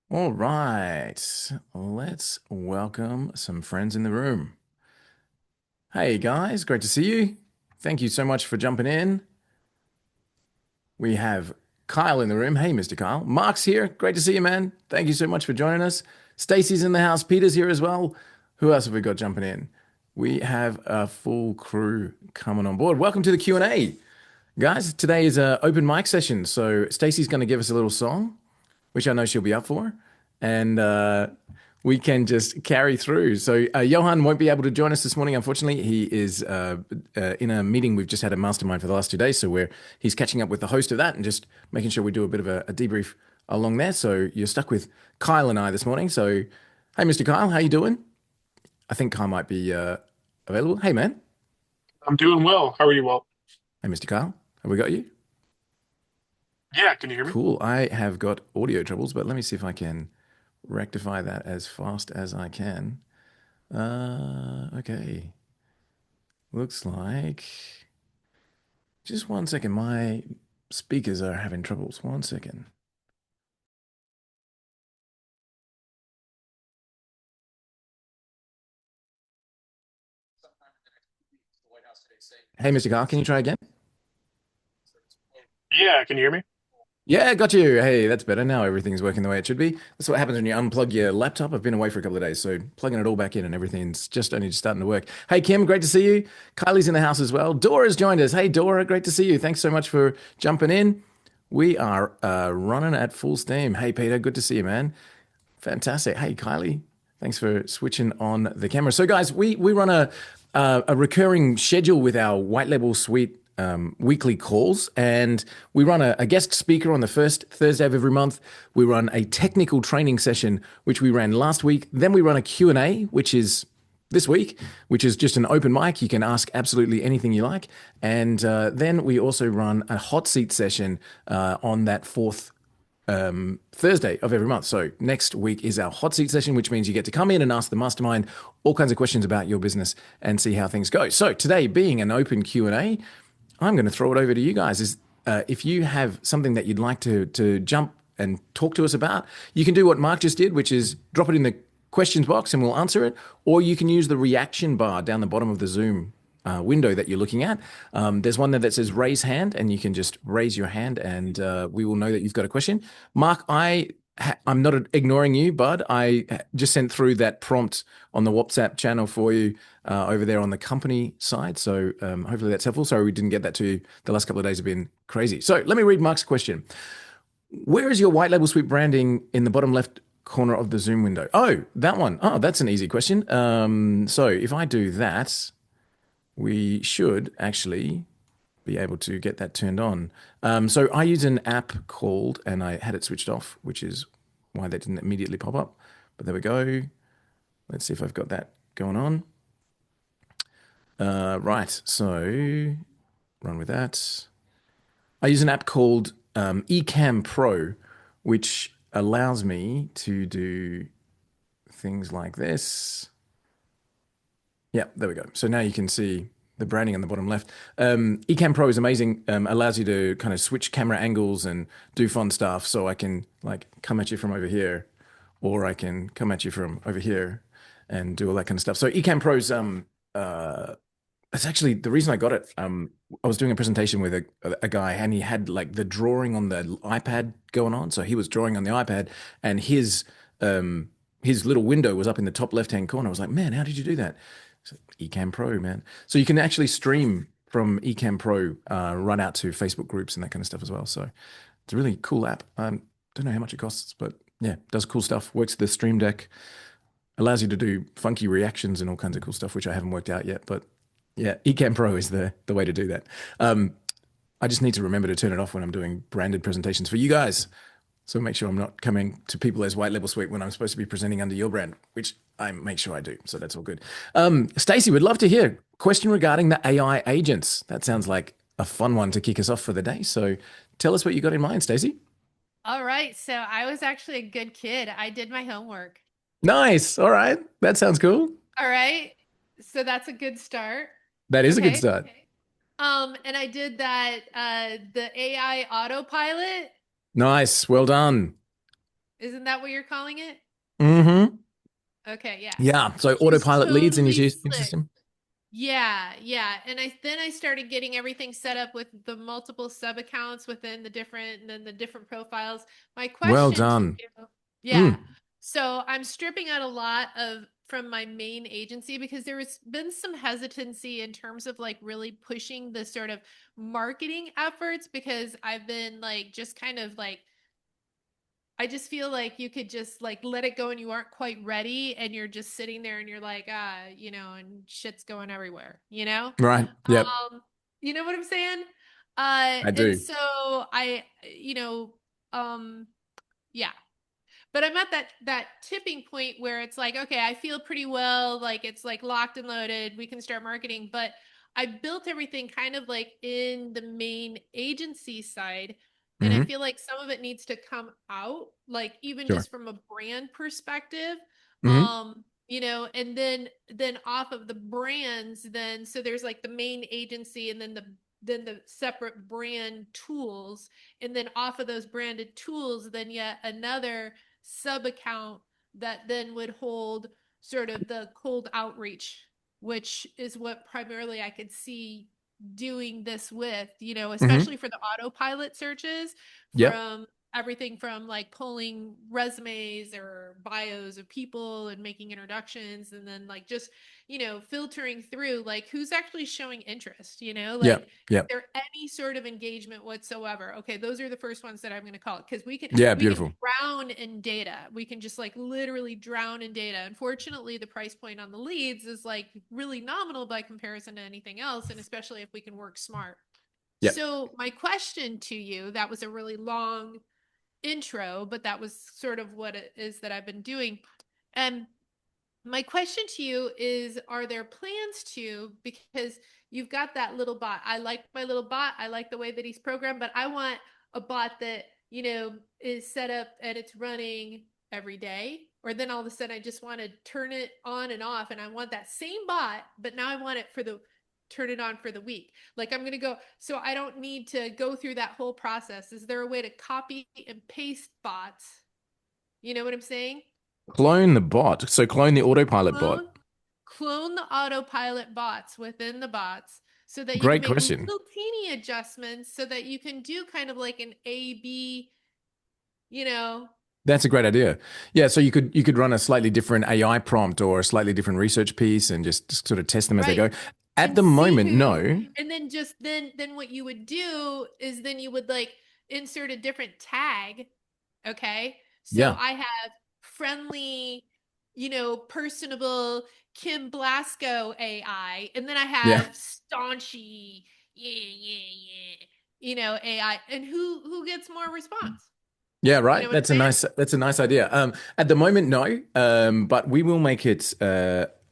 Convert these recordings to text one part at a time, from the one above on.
All right, let's welcome some friends in the room. Hey guys, great to see you. Thank you so much for jumping in. We have Kyle in the room. Hey, Mr. Kyle. Mark's here. Great to see you, man. Thank you so much for joining us. Stacy's in the house. Peter's here as well. Who else have we got jumping in? We have a full crew coming on board. Welcome to the Q&A. Guys, today is an open mic session. So Stacy's going to give us a little song, which I know she'll be up for. And we can just carry through. So Johan won't be able to join us this morning. Unfortunately, he is in a meeting. We've just had a mastermind for the last 2 days, so he's catching up with the host of that and just making sure we do a bit of a debrief along there. So you're stuck with Kyle and I this morning. So, hey, Mr. Kyle, how you doing? I think Kyle might be available. Hey, man. I'm doing well. How are you all? Hey, Mr. Kyle, have we got you? Yeah, can you hear me? Cool. I have got audio troubles, but let me see if I can rectify that as fast as I can. Okay. Looks like. Just 1 second. My speakers are having troubles. 1 second. Hey, Mr. Carl, can you try again? Yeah, can you hear me? Yeah, got you. Hey, that's better. Now everything's working the way it should be. That's what happens when you unplug your laptop. I've been away for a couple of days, so plugging it all back in and everything's just only just starting to work. Hey, Kim, great to see you. Kylie's in the house as well. Dora's joined us. Hey, Dora, great to see you. Thanks so much for jumping in. We are running at full steam. Hey, Peter, good to see you, man. Fantastic. Hey, Kylie, thanks for switching on the camera. So, guys, we run a recurring schedule with our white label suite weekly calls, and we run a guest speaker on the first Thursday of every month. We run a technical training session, which we ran last week. Then we run a Q&A, which is this week, which is just an open mic. You can ask absolutely anything you like. And then we also run a hot seat session on that fourth Thursday of every month. So next week is our hot seat session, which means you get to come in and ask the mastermind all kinds of questions about your business and see how things go. So today, being an open Q&A, I'm going to throw it over to you guys. If you have something that you'd like to jump and talk to us about, you can do what Mark just did, which is drop it in the questions box and we'll answer it, or you can use the reaction bar down the bottom of the Zoom window that you're looking at. There's one there that says raise hand, and you can just raise your hand and we will know that you've got a question. Mark, I'm not ignoring you, bud. I just sent through that prompt on the WhatsApp channel for you over there on the company side. So hopefully that's helpful. Sorry we didn't get that to you. The last couple of days have been crazy. So let me read Mark's question. Where is your white label suite branding in the bottom left corner of the Zoom window? Oh, that one. Oh, that's an easy question. So if I do that, we should actually be able to get that turned on. So I use an app called, and I had it switched off, which is why that didn't immediately pop up. But there we go. Let's see if I've got that going on. Right. So run with that. I use an app called Ecamm Pro, which allows me to do things like this. Yeah, there we go. So now you can see the branding on the bottom left. Ecamm Pro is amazing. Allows you to kind of switch camera angles and do fun stuff. So I can like come at you from over here, or I can come at you from over here and do all that kind of stuff. So Ecamm Pro's it's actually the reason I got it. I was doing a presentation with a guy, and he had like the drawing on the iPad going on. So he was drawing on the iPad, and his little window was up in the top left hand corner. I was like, man, how did you do that? So, Ecamm Pro, man. So you can actually stream from Ecamm Pro right out to Facebook groups and that kind of stuff as well. So it's a really cool app. Don't know how much it costs, but yeah, does cool stuff. Works with the Stream Deck, allows you to do funky reactions and all kinds of cool stuff, which I haven't worked out yet. But yeah, Ecamm Pro is the way to do that. I just need to remember to turn it off when I'm doing branded presentations for you guys. So make sure I'm not coming to people as white label suite when I'm supposed to be presenting under your brand, which I make sure I do. So that's all good. Stacey, would love to hear question regarding the AI agents. That sounds like a fun one to kick us off for the day. So tell us what you got in mind, Stacey. All right. So I was actually a good kid. I did my homework. Nice. All right. That sounds cool. All right. So that's a good start. That is a good Okay. start. And I did that the AI autopilot. Nice. Well done. Isn't that what you're calling it? Mm-hmm. Okay, yeah. Yeah. So Which is autopilot leads in your totally system. slick. System. Yeah, yeah. And I started getting everything set up with the multiple sub accounts within the different and then the different profiles. My Well question to done. you, yeah. Mm. So I'm stripping out a lot of from my main agency because there has been some hesitancy in terms of like really pushing the sort of marketing efforts because I've been like just kind of like I just feel like you could just like let it go and you aren't quite ready and you're just sitting there and you're like, and shit's going everywhere, you know? Right. Yep. You know what I'm saying? I And do. so I, you know, um, yeah, but I'm at that tipping point where it's like, okay, I feel pretty well, like it's like locked and loaded, we can start marketing, but I built everything kind of like in the main agency side, and I Mm-hmm. feel like some of it needs to come out, like even Sure. just from a brand perspective. Mm-hmm. And then off of the brands, then so there's like the main agency and then the separate brand tools, and then off of those branded tools, then yet another sub account that then would hold sort of the cold outreach, which is what primarily I could see doing this with, Mm-hmm. especially for the autopilot searches Yep. from everything from like pulling resumes or bios of people and making introductions and then like just filtering through like who's actually showing interest, like Yep. is Yep. there any sort of engagement whatsoever? Okay, those are the first ones that I'm going to call it because we can Yeah. we can Beautiful. drown in data. We can just like literally drown in data. Unfortunately, the price point on the leads is like really nominal by comparison to anything else, and especially if we can work smart. Yep. So my question to you, that was a really long intro, but that was sort of what it is that I've been doing. And my question to you is, are there plans to, because you've got that little bot. I like my little bot. I like the way that he's programmed, but I want a bot that, is set up and it's running every day. Or then all of a sudden I just want to turn it on and off and I want that same bot, but now I want it for the turn it on for the week. Like I'm going to go, so I don't need to go through that whole process. Is there a way to copy and paste bots? You know what I'm saying? Clone the bot. So clone the autopilot bot. clone clone the autopilot bots within the bots so that you can Great make question. little teeny adjustments so that you can do kind of like an A B, you know, That's a great idea. Yeah, so you could run a slightly different AI prompt or a slightly different research piece and just sort of test them as they right. go. At And the see moment, who, no. and then just then what you would do is then you would like insert a different tag. Okay. So Yeah, I have friendly, personable Kim Blasco AI, and then I yeah, have staunchy, AI. And who gets more response? yeah. You know Right. what I'm saying? That's a nice idea. At the moment, no. But we will make it.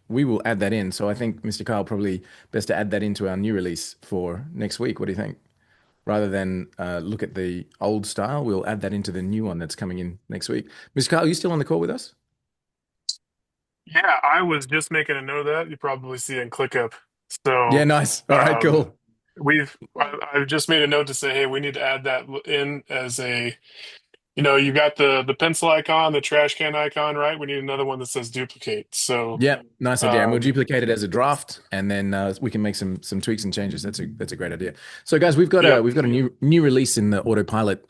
We will add that in. So I think Mr. Kyle probably best to add that into our new release for next week. What do you think? Rather than look at the old style, we'll add that into the new one that's coming in next week. Mr. Kyle, are you still on the call with us? Yeah, I was just making a note of that. You probably see it in ClickUp. Yeah, So nice. All right, um, cool. Cool. I've just made a note to say, hey, we need to add that in as a, you got the pencil icon, the trash can icon, right? We need another one that says duplicate. So Yeah, nice idea. And we'll um, duplicate it as a draft, and then we can make some tweaks and changes. That's a great idea. So, guys, we've got a yep, we've got a new release in the autopilot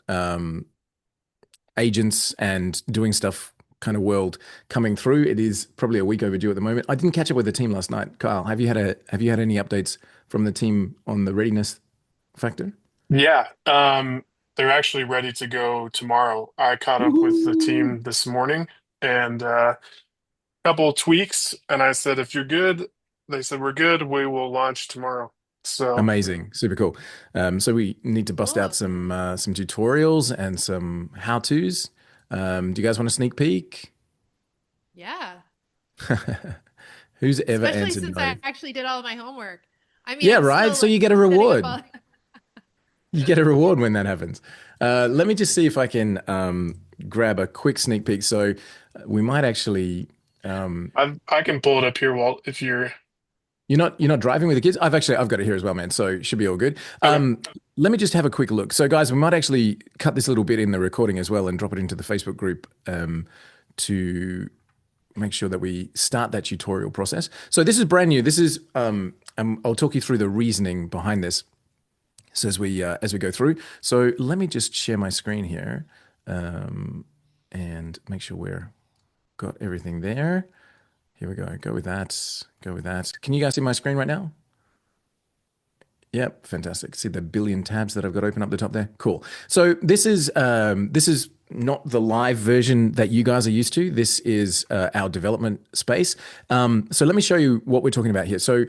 agents and doing stuff kind of world coming through. It is probably a week overdue at the moment. I didn't catch up with the team last night. Kyle, have you had any updates from the team on the readiness factor? yeah. They're actually ready to go tomorrow. I caught up with the Woohoo! team this morning and couple of tweaks, and I said, if you're good, they said we're good. We will launch tomorrow. So Amazing, super cool. So we need to bust out Cool. some tutorials and some how-tos. Do you guys want a sneak peek? Yeah. Who's ever Especially answered since no? I actually did all of my homework. I mean, Yeah, I'm right. still So like you get a setting up reward. all. You get a reward when that happens. Let me just see if I can grab a quick sneak peek. So we might actually. Um, I can pull it up here, Walt, if you're. You're not driving with the kids? I've got it here as well, man. So it should be all good. Okay. Let me just have a quick look. So guys, we might actually cut this little bit in the recording as well and drop it into the Facebook group to make sure that we start that tutorial process. So this is brand new. This is I'll talk you through the reasoning behind this. So as we go through. So let me just share my screen here and make sure we're got everything there. Here we go. Go with that. Go with that. Can you guys see my screen right now? Yep, fantastic. See the billion tabs that I've got open up the top there? Cool. So this is not the live version that you guys are used to. This is our development space. So let me show you what we're talking about here. So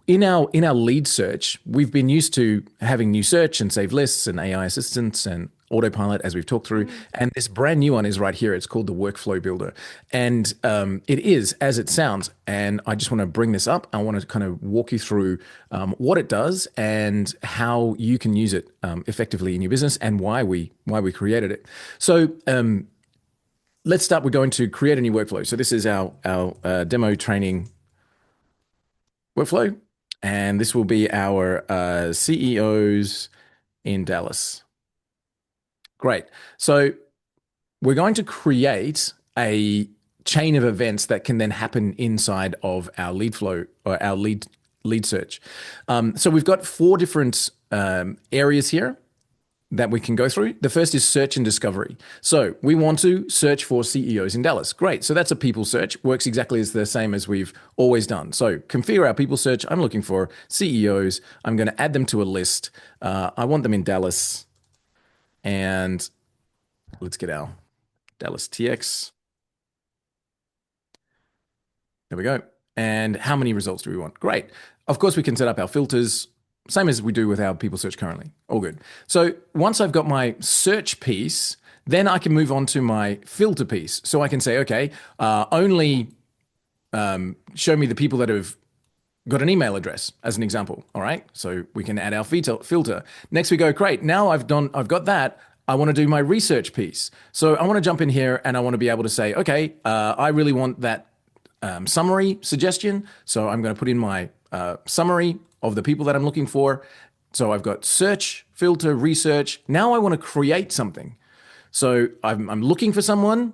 in our lead search, we've been used to having new search and save lists and AI assistants and autopilot, as we've talked through. And this brand new one is right here. It's called the Workflow Builder. And it is as it sounds. And I just want to bring this up. I want to kind of walk you through what it does and how you can use it effectively in your business and why we created it. So let's start. We're going to create a new workflow. So this is our demo training workflow. And this will be our CEOs in Dallas. Great. So we're going to create a chain of events that can then happen inside of our lead flow or our lead search. So we've got 4 different areas here that we can go through. The first is search and discovery. So we want to search for CEOs in Dallas. Great. So that's a people search. Works exactly as the same as we've always done. So configure our people search. I'm looking for CEOs. I'm going to add them to a list. I want them in Dallas. And let's get our Dallas TX. There we go. And how many results do we want? Great. Of course, we can set up our filters, same as we do with our people search currently. All good. So once I've got my search piece, then I can move on to my filter piece. So I can say, okay, only show me the people that have got an email address as an example. All right. So we can add our filter. Next we go, great. Now I've got that. I want to do my research piece. So I want to jump in here and I want to be able to say, okay, I really want that summary suggestion. So I'm going to put in my summary of the people that I'm looking for. So I've got search, filter, research. Now I want to create something. So I'm looking for someone,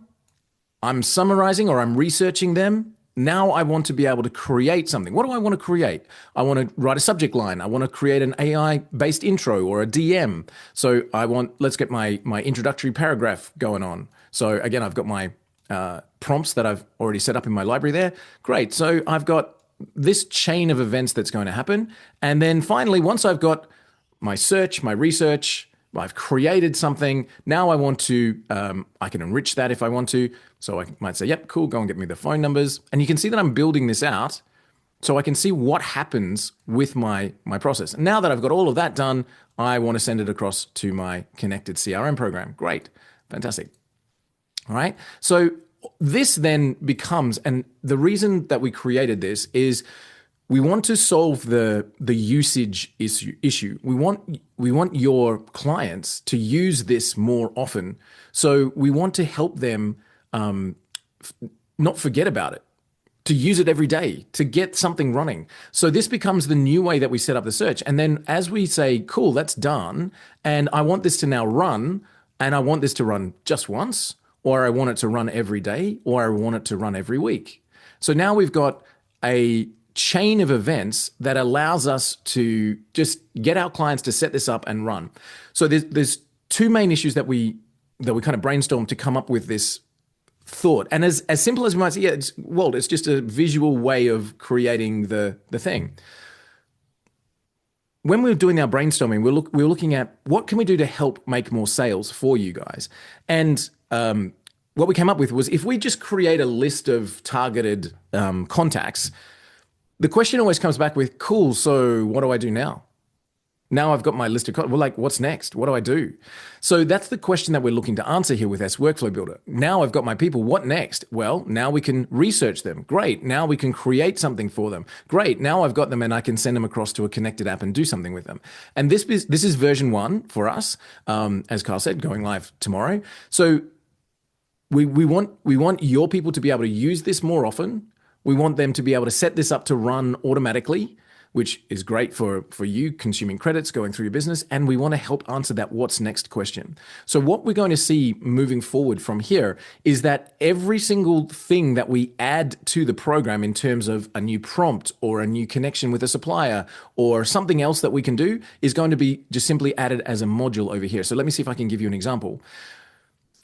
I'm summarizing or I'm researching them. Now I want to be able to create something. What do I want to create? I want to write a subject line. I want to create an AI-based intro or a DM. So let's get my introductory paragraph going on. So again, I've got my prompts that I've already set up in my library there. Great. So I've got this chain of events that's going to happen. And then finally, once I've got my search, my research, I've created something. Now I want to, I can enrich that if I want to. So I might say, yep, cool, go and get me the phone numbers. And you can see that I'm building this out so I can see what happens with my process. Now that I've got all of that done, I want to send it across to my connected CRM program. Great, fantastic. All right, so this then becomes, and the reason that we created this is we want to solve the usage issue. We want your clients to use this more often. So we want to help them not forget about it, to use it every day, to get something running. So this becomes the new way that we set up the search. And then as we say, cool, that's done, and I want this to now run, and I want this to run just once, or I want it to run every day, or I want it to run every week. So now we've got a chain of events that allows us to just get our clients to set this up and run. So there's 2 main issues that we kind of brainstormed to come up with this thought. And as simple as we might say, yeah, it's just a visual way of creating the thing. When we were doing our brainstorming, we were looking at what can we do to help make more sales for you guys. And what we came up with was if we just create a list of targeted contacts, the question always comes back with, cool, so what do I do now? Now I've got my list of, what's next? What do I do? So that's the question that we're looking to answer here with this workflow builder. Now I've got my people, what next? Well, now we can research them. Great. Now we can create something for them. Great. Now I've got them and I can send them across to a connected app and do something with them. And this is version 1 for us, as Carl said, going live tomorrow. So we want your people to be able to use this more often. We want them to be able to set this up to run automatically, which is great for you consuming credits, going through your business. And we want to help answer that what's next question. So what we're going to see moving forward from here is that every single thing that we add to the program in terms of a new prompt or a new connection with a supplier or something else that we can do is going to be just simply added as a module over here. So let me see if I can give you an example.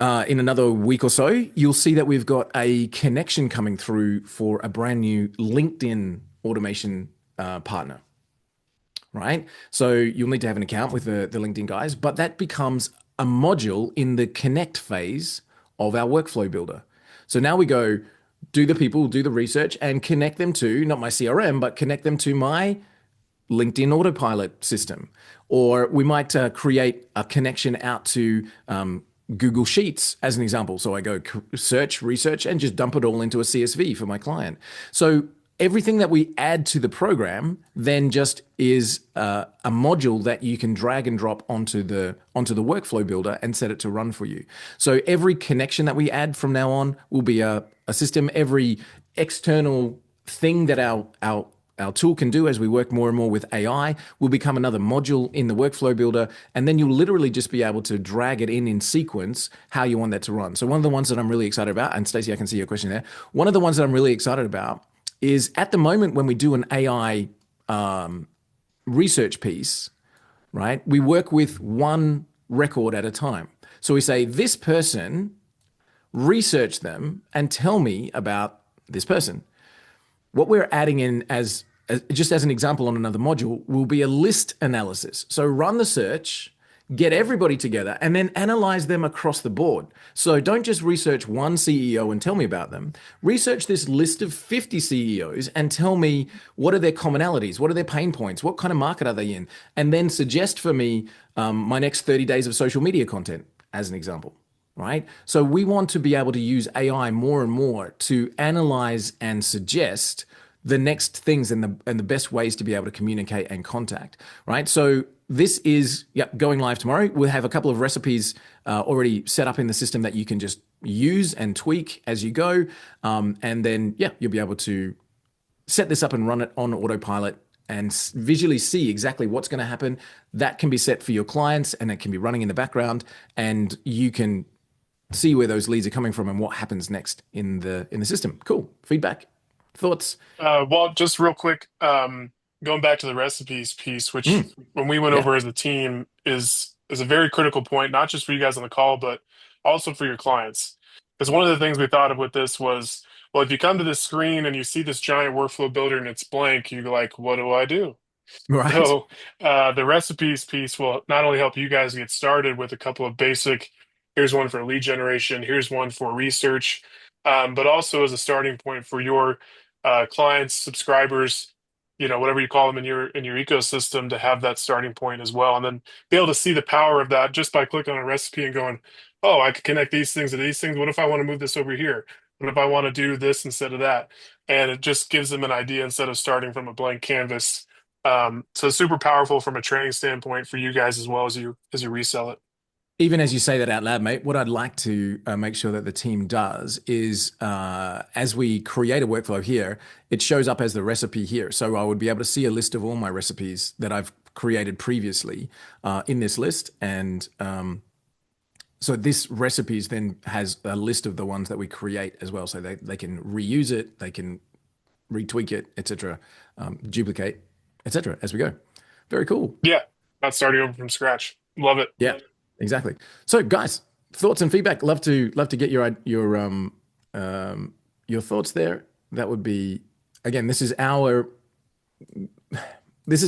In another week or so, you'll see that we've got a connection coming through for a brand new LinkedIn automation partner, right? So you'll need to have an account with the LinkedIn guys, but that becomes a module in the connect phase of our workflow builder. So now we go do the people, do the research, and connect them to not my CRM, but connect them to my LinkedIn autopilot system. Or we might create a connection out to Google Sheets as an example. So I go search, research, and just dump it all into a CSV for my client. So everything that we add to the program then just is a module that you can drag and drop onto the workflow builder and set it to run for you. So every connection that we add from now on will be a system. Every external thing that our tool can do as we work more and more with AI will become another module in the workflow builder. And then you'll literally just be able to drag it in sequence how you want that to run. So one of the ones that I'm really excited about, and Stacey, I can see your question there. One of the ones that I'm really excited about is at the moment when we do an AI research piece, right? We work with one record at a time. So we say, this person, research them and tell me about this person. What we're adding in as just as an example on another module will be a list analysis. So run the search, get everybody together, and then analyze them across the board. So don't just research one CEO and tell me about them. Research this list of 50 CEOs and tell me what are their commonalities, what are their pain points, what kind of market are they in, and then suggest for me my next 30 days of social media content, as an example. Right? So we want to be able to use AI more and more to analyze and suggest the next things and the best ways to be able to communicate and contact. Right? So this is going live tomorrow. We'll have a couple of recipes already set up in the system that you can just use and tweak as you go. And then, you'll be able to set this up and run it on autopilot and visually see exactly what's going to happen. That can be set for your clients and it can be running in the background, and you can see where those leads are coming from and what happens next in the system. Cool. Feedback, thoughts? Well, just real quick, going back to the recipes piece, which when we went Yeah. over as a team is a very critical point, not just for you guys on the call, but also for your clients. Because one of the things we thought of with this was, well, if you come to this screen and you see this giant workflow builder and it's blank, you're like, what do I do? Right. So the recipes piece will not only help you guys get started with a couple of basic, here's one for lead generation, here's one for research, but also as a starting point for your clients, subscribers, whatever you call them in your ecosystem, to have that starting point as well, and then be able to see the power of that just by clicking on a recipe and going, oh, I could connect these things to these things. What if I want to move this over here? What if I want to do this instead of that? And it just gives them an idea instead of starting from a blank canvas. So super powerful from a training standpoint for you guys as well as you resell it. Even as you say that out loud, mate, what I'd like to make sure that the team does is as we create a workflow here, it shows up as the recipe here. So I would be able to see a list of all my recipes that I've created previously in this list. And so this recipes then has a list of the ones that we create as well. So they can reuse it, they can retweak it, etc., duplicate, etc. as we go. Very cool. Yeah, not starting over from scratch. Love it. Yeah, exactly. So, guys, thoughts and feedback. Love to get your thoughts there. That would be, again, this is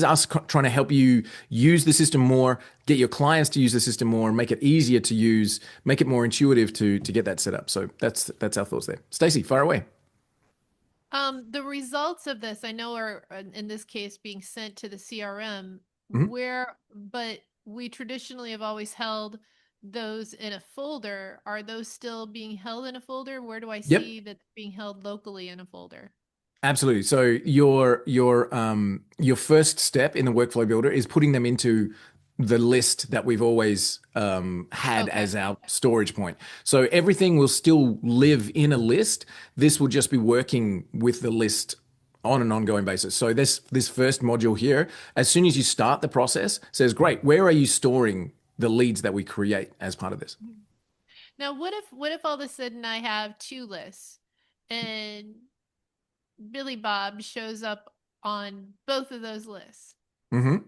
us trying to help you use the system more, get your clients to use the system more, make it easier to use, make it more intuitive to get that set up. So that's our thoughts there. Stacey, fire away. The results of this, I know, are in this case being sent to the CRM, Mhm. but we traditionally have always held those in a folder. Are those still being held in a folder? Where do I Yep. see that being held locally in a folder? Absolutely. So your first step in the workflow builder is putting them into the list that we've always had Okay. as our storage point. So everything will still live in a list. This will just be working with the list on an ongoing basis. So this first module here, as soon as you start the process, says, great, where are you storing the leads that we create as part of this? Now, what if all of a sudden I have two lists and Billy Bob shows up on both of those lists? Hmm.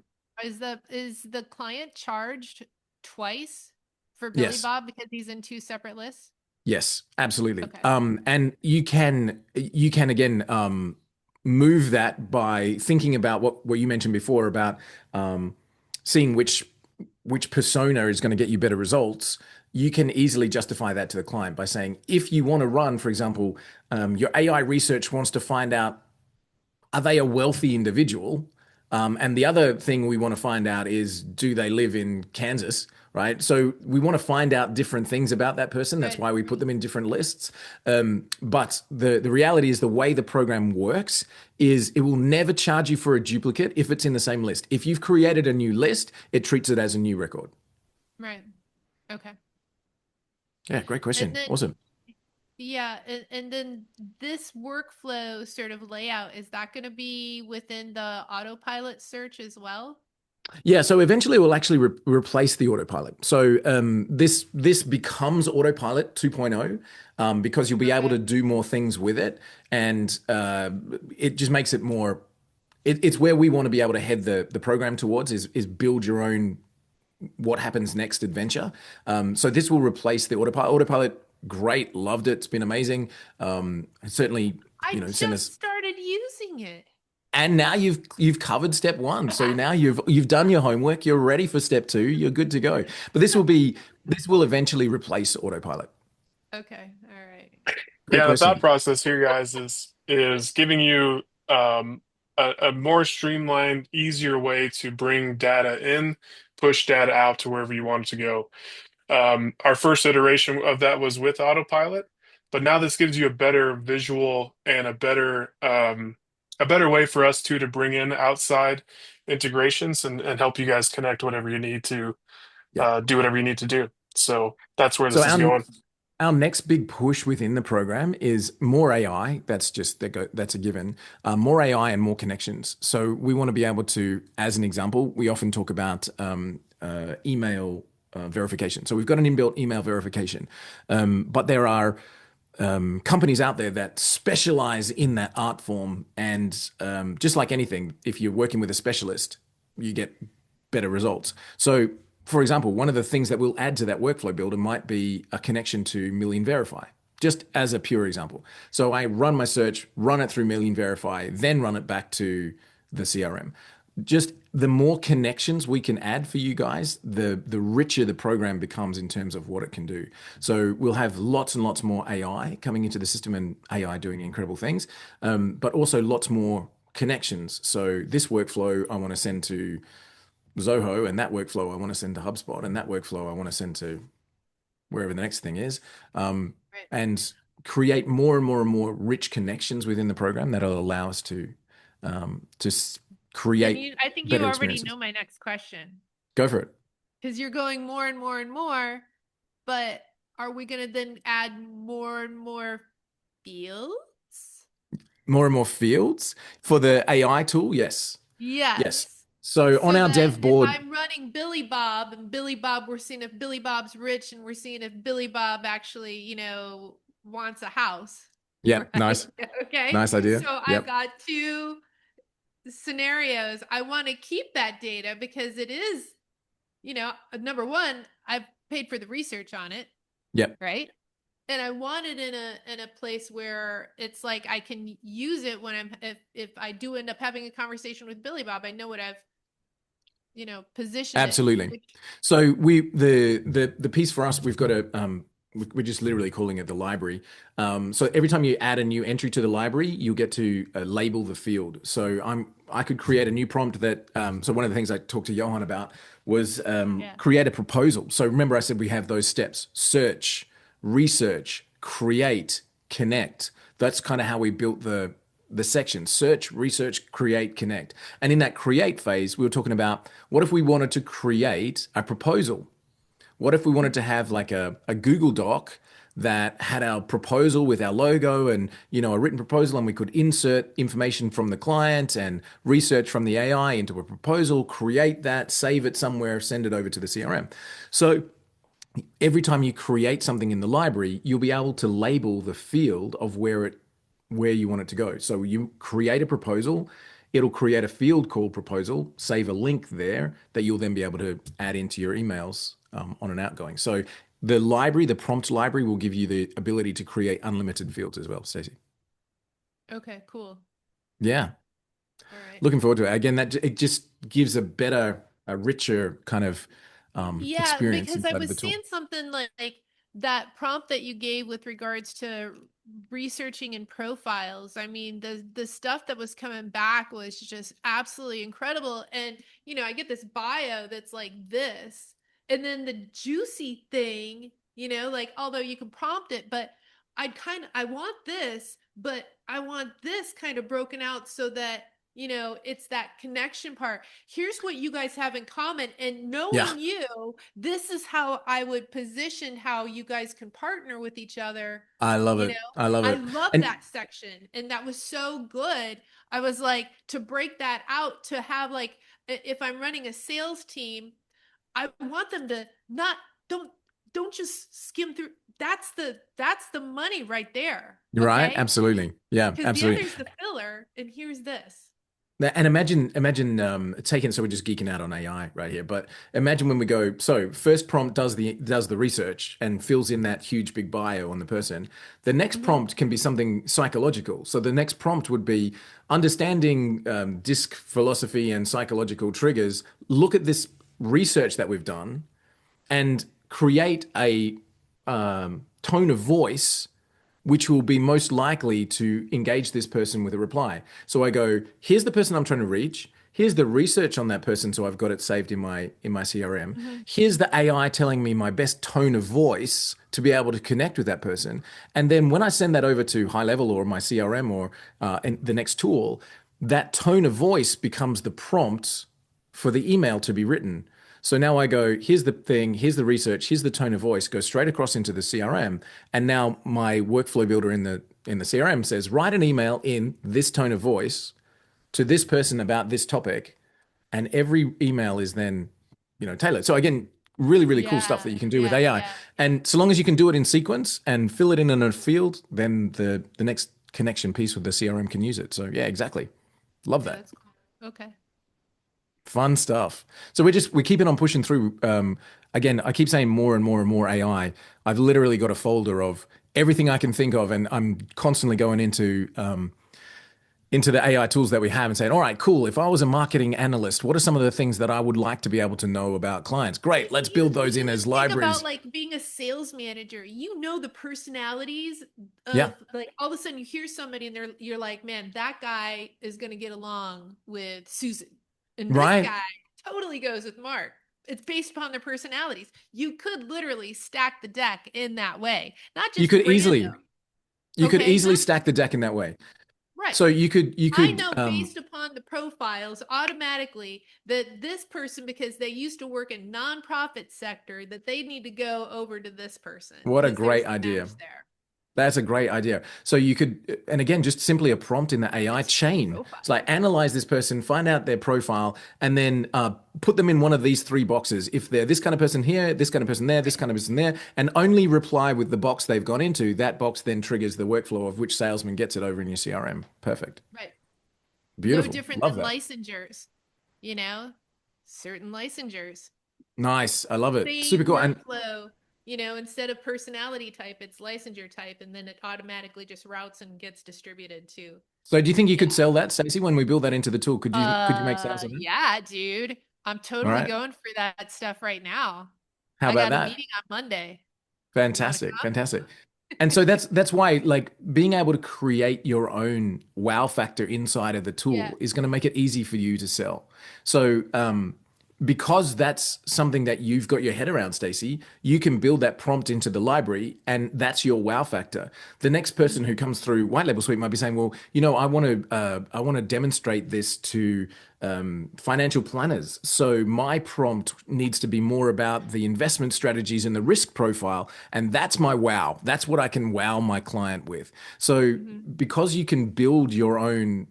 Is the client charged twice for Billy Yes. Bob because he's in two separate lists? Yes, absolutely. Okay. And you can again move that by thinking about what you mentioned before about um, seeing which persona is going to get you better results. You can easily justify that to the client by saying, if you want to run, for example, your AI research wants to find out, are they a wealthy individual? And the other thing we want to find out is, do they live in Kansas? Right. So we want to find out different things about that person. That's Right. why we put them in different lists. But the reality is, the way the program works is it will never charge you for a duplicate if it's in the same list. If you've created a new list, it treats it as a new record. Right. Okay. Yeah, great And question. then Awesome. yeah, and then this workflow sort of layout, is that going to be within the autopilot search as well? Yeah, so eventually we'll actually replace the autopilot. So this becomes autopilot 2.0, because you'll be able Okay. to do more things with it, and it just makes it more. It's where we want to be able to head the program towards, is build your own what happens next adventure. So this will replace the autopilot. Autopilot, great, loved it. It's been amazing. Certainly, I send just us. started using it. And now you've covered step one. So now you've done your homework. You're ready for step two. You're good to go. But this will eventually replace autopilot. Okay. All right. Great Yeah, the thought question. process here, guys, is giving you a more streamlined, easier way to bring data in, push data out to wherever you want it to go. Our first iteration of that was with autopilot, but now this gives you a better visual and a better way for us to bring in outside integrations and help you guys connect whatever you need to Yeah. do whatever you need to do. So that's where So this is going. our next big push within the program is more AI. That's a given. More AI and more connections. So we want to be able to, as an example, we often talk about email verification. So we've got an inbuilt email verification, but there are companies out there that specialize in that art form. And just like anything, if you're working with a specialist, you get better results. So, for example, one of the things that we'll add to that workflow builder might be a connection to Million Verify, just as a pure example. So I run my search, run it through Million Verify, then run it back to the CRM. Just the more connections we can add for you guys, the richer the program becomes in terms of what it can do. So we'll have lots and lots more AI coming into the system, and AI doing incredible things, but also lots more connections. So this workflow I want to send to Zoho, and that workflow I want to send to HubSpot, and that workflow I want to send to wherever the next thing is, Right. and create more and more and more rich connections within the program that'll allow us to And create I think you better already experiences. know my next question, Go for it. because you're going more and more and more, but are we going to then add more and more fields? More and more fields for the AI tool. Yes, yes. Yes. So on So our that dev if board, I'm running Billy Bob and Billy Bob, we're seeing if Billy Bob's rich and we're seeing if Billy Bob actually, wants a house, yeah, right? nice, Okay. nice idea. So I've Yep, got two scenarios. I want to keep that data because it is, number one, I've paid for the research on it, yep. right? And I want it in a place where it's like I can use it when if I do end up having a conversation with Billy Bob, I know what I've, positioned it. Absolutely. So the piece for us, we've got we're just literally calling it the library. So every time you add a new entry to the library, you'll get to label the field. So I could create a new prompt that. So one of the things I talked to Johan about was Yeah. create a proposal. So remember, I said we have those steps: search, research, create, connect. That's kind of how we built the section: search, research, create, connect. And in that create phase, we were talking about what if we wanted to create a proposal? What if we wanted to have like a Google Doc that had our proposal with our logo and, a written proposal, and we could insert information from the client and research from the AI into a proposal, create that, save it somewhere, send it over to the CRM. So every time you create something in the library, you'll be able to label the field of where you want it to go. So you create a proposal, it'll create a field called proposal, save a link there that you'll then be able to add into your emails on an outgoing. So the library, the prompt library, will give you the ability to create unlimited fields as well, Stacey. Okay, cool. Yeah, All right. looking forward to it. Again, that it just gives a richer kind of Yeah, experience because I inside of was the tool. seeing something like that prompt that you gave with regards to researching and profiles. I mean, the stuff that was coming back was just absolutely incredible. And I get this bio that's like this, and then the juicy thing, like although you can prompt it, but I want this, but I want this kind of broken out so that it's that connection part. Here's what you guys have in common. And Yeah, knowing you, this is how I would position how you guys can partner with each other. I love You it. know, I love I it. love And that section. And that was so good. I was like, to break that out, to have like, if I'm running a sales team, I want them to not, don't, don't just skim through. That's the money right there. you're right. Okay. Absolutely. Yeah, Because the absolutely. other's the filler. And here's this. And imagine taking, so we're just geeking out on AI right here, but imagine when we go, so first prompt does the research and fills in that huge big bio on the person. The next Mhm. prompt can be something psychological. So the next prompt would be understanding disc philosophy and psychological triggers. Look at this research that we've done and create a tone of voice which will be most likely to engage this person with a reply. So I go, here's the person I'm trying to reach. Here's the research on that person, so I've got it saved in my CRM. Mhm. Here's the AI telling me my best tone of voice to be able to connect with that person. And then when I send that over to high level or my CRM or the next tool, that tone of voice becomes the prompt for the email to be written. So now I go, here's the thing, here's the research, here's the tone of voice, go straight across into the CRM. And now my workflow builder in the CRM says, write an email in this tone of voice to this person about this topic. And every email is then, tailored. So again, really, really cool stuff that Yeah, you can do with yeah, AI. yeah, yeah. And so long as you can do it in sequence and fill it in a field, then the next connection piece with the CRM can use it. So yeah, exactly. Love Yeah, that. that's cool. Okay. Fun stuff. So we're keeping on pushing through. Again, I keep saying more and more and more AI. I've literally got a folder of everything I can think of, and I'm constantly going into the AI tools that we have and saying, all right, cool. If I was a marketing analyst, what are some of the things that I would like to be able to know about clients? Great, let's build You those in know as the thing about libraries. like being a sales manager, the personalities Yeah, of like all of a sudden you hear somebody and you're like, man, that guy is gonna get along with Susan. And this right. guy totally goes with Mark. It's based upon their personalities. You could literally stack the deck in that way, not You just could random. easily you could Okay, easily not stack the deck in that way. right. So you I could know based upon the profiles automatically that this person, because they used to work in nonprofit sector, that they need to go over to this person what a because there's great a idea. match there. That's a great idea. So you could, and again, just simply a prompt in the AI Just chain. profile. It's like analyze this person, find out their profile, and then put them in one of these three boxes. If they're this kind of person here, this kind of person there, this Right. kind of person there, and only reply with the box they've gone into, that box then triggers the workflow of which salesman gets it over in your CRM. Perfect. Right. No Beautiful. different Love than that. licensures, you know, certain licensures. Nice. I love it. Super Same cool. And workflow, instead of personality type, it's licensure type, and then it automatically just routes and gets distributed to. so do you think you Yeah. could sell that, Stacey, when we build that into the tool? Could you make sales on it? Yeah, dude. I'm All totally right. going for that stuff right now. How I about got a that? meeting on Monday. You want to Fantastic, come? fantastic. And so that's why like being able to create your own wow factor inside of the Yeah. tool is going to make it easy for you to sell. So because that's something that you've got your head around, Stacey, you can build that prompt into the library, and that's your wow factor. The next person who comes through White Label Suite might be saying, "Well, I want to demonstrate this to financial planners. So my prompt needs to be more about the investment strategies and the risk profile, and that's my wow. That's what I can wow my client with." So Mhm. because you can build your own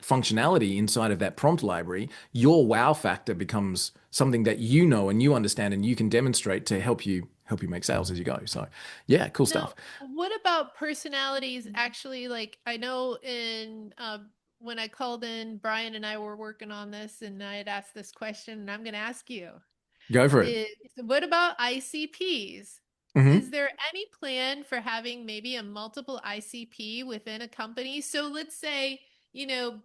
functionality inside of that prompt library, your wow factor becomes something that you know and you understand and you can demonstrate to help you make sales as you go. So, yeah, cool Now, stuff. what about personalities? Actually, like I know in when I called in, Brian and I were working on this, and I had asked this question, and I'm going to ask you: Go for it. is what about ICPs? Is Hmm. there any plan for having maybe a multiple ICP within a company? So let's say, you know,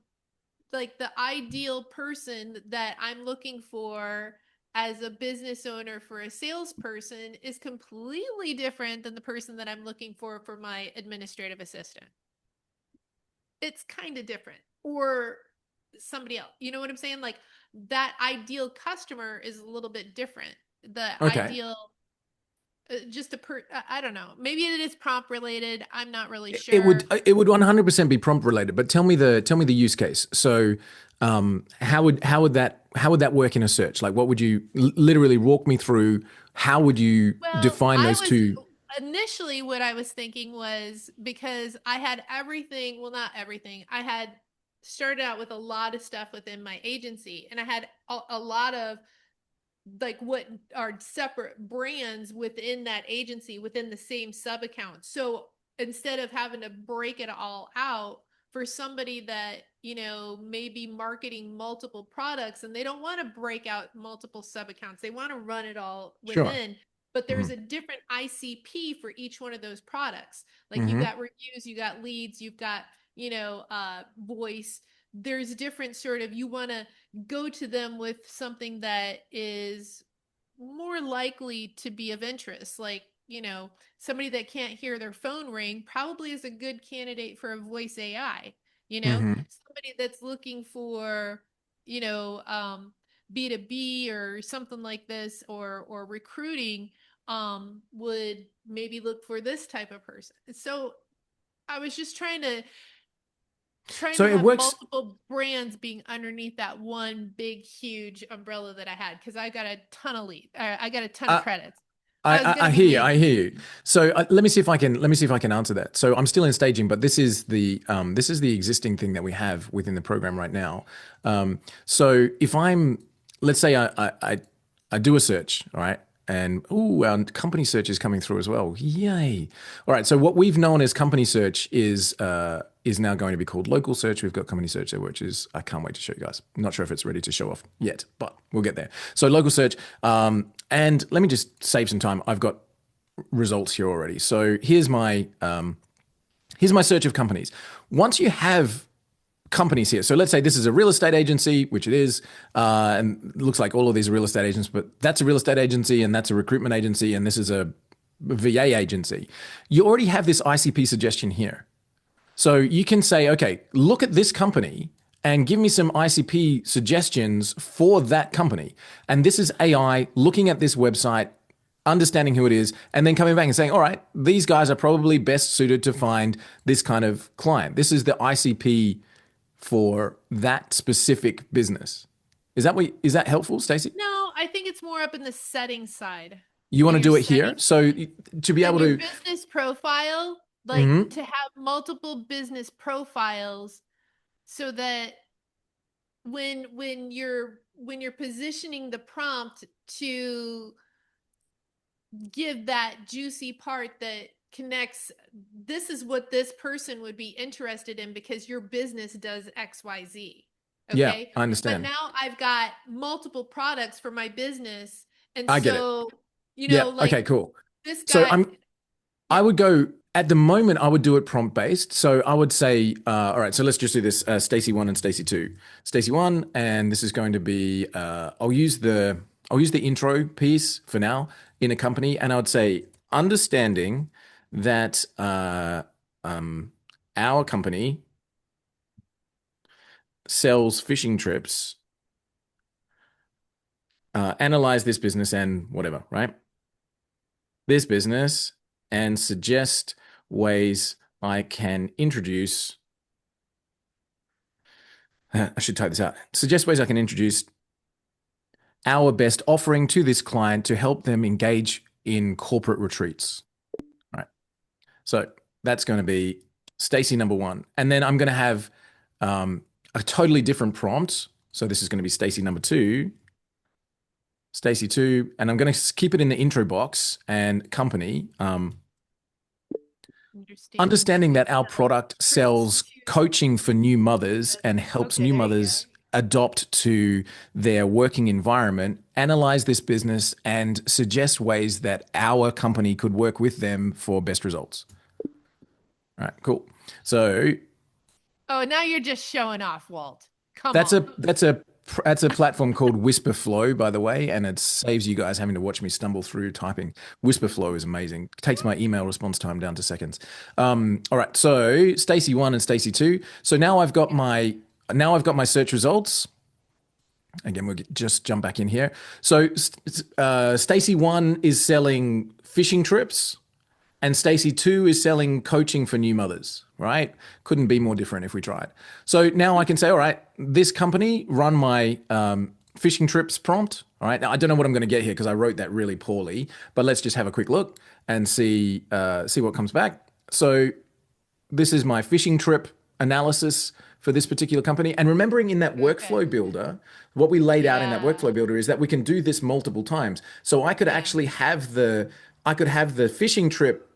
like the ideal person that I'm looking for as a business owner for a salesperson is completely different than the person that I'm looking for my administrative assistant. It's kind of different. Or somebody else. You know what I'm saying? Like that ideal customer is a little bit different. The Okay. ideal just a I don't know. Maybe it is prompt related. I'm not really It would sure. it would 100% be prompt related, but tell me the use case. So, how would that work in a search? Like, what would you literally walk me through? How would you Well, define I those was two? initially what I was thinking was because I had everything, well, not everything. I had started out with a lot of stuff within my agency, and I had a lot of like what are separate brands within that agency within the same sub account. So instead of having to break it all out for somebody that, may be marketing multiple products and they don't want to break out multiple sub accounts, they want to run it all Sure. within. But there's Hmm. a different ICP for each one of those products. Like you've Hmm. got reviews, you got leads, you've got, voice. There's different sort of, you want to go to them with something that is more likely to be of interest. Like, somebody that can't hear their phone ring probably is a good candidate for a voice AI. Hmm. Somebody that's looking for, you know, um, B2B or something like this, or recruiting, would maybe look for this type of person. So I was just trying So to it have works. multiple brands being underneath that one big huge umbrella that I had because I got a ton of I got a ton of Uh, credits. I, I was I gonna I be hear you. lead. I hear you. So let me see if I can answer that. So I'm still in staging, but this is the existing thing that we have within the program right now. So if let's say I do a search, all right, and our company search is coming through as well. Yay! All right. So what we've known as company search is now going to be called local search. We've got company search there, which is I can't wait to show you guys. I'm not sure if it's ready to show off yet, but we'll get there. So local search. And let me just save some time. I've got results here already. So here's my search of companies. Once you have companies here, so let's say this is a real estate agency, which it is, and it looks like all of these are real estate agents, but that's a real estate agency, and that's a recruitment agency, and this is a VA agency. You already have this ICP suggestion here. So you can say, okay, look at this company and give me some ICP suggestions for that company. And this is AI looking at this website, understanding who it is, and then coming back and saying, all right, these guys are probably best suited to find this kind of client. This is the ICP for that specific business. Is that helpful, Stacey? No, I think it's more up in the setting side You where want to you're do it here? setting So to be in able your to, business profile, like mhm. to have multiple business profiles so that when you're positioning the prompt to give that juicy part that connects, this is what this person would be interested in because your business does XYZ. Yeah, Okay. I But understand. now I've got multiple products for my business. And I get it. so, Yeah. like Okay, cool. this So guy, I yeah. would go at the moment. I would do it prompt based. So I would say, all right. So let's just do this. Stacy one and Stacy two. Stacy one, and this is going to be. I'll use the intro piece for now in a company, and I would say understanding that um, our company sells fishing trips analyze this business and whatever, right? This business and suggest ways I can introduce. I should type this out. Suggest ways I can introduce our best offering to this client to help them engage in corporate retreats. Right. So that's going to be Stacy number one. And then I'm going to have a totally different prompt. So this is going to be Stacy number two, Stacy two, and I'm going to keep it in the intro box and company. Understanding that our product sells coaching for new mothers and helps new mothers adopt to their working environment, analyze this business and suggest ways that our company could work with them for best results. All right, cool. So Oh, now you're just showing off, Walt. Come that's on. that's a platform called Whisper Flow, by the way, and it saves you guys having to watch me stumble through typing. Whisper Flow is amazing. It takes my email response time down to seconds. All right, so Stacy 1 and Stacy 2. So now I've got my search results. Again, we'll just jump back in here. So Stacy 1 is selling fishing trips. And Stacy 2 is selling coaching for new mothers, right? Couldn't be more different if we tried. So now I can say, all right, this company run my fishing trips prompt. All right. Now I don't know what I'm going to get here because I wrote that really poorly, but let's just have a quick look and see what comes back. So this is my fishing trip analysis for this particular company. And remembering in that workflow builder, what we laid out in that workflow builder is that we can do this multiple times. So I could actually have the fishing trip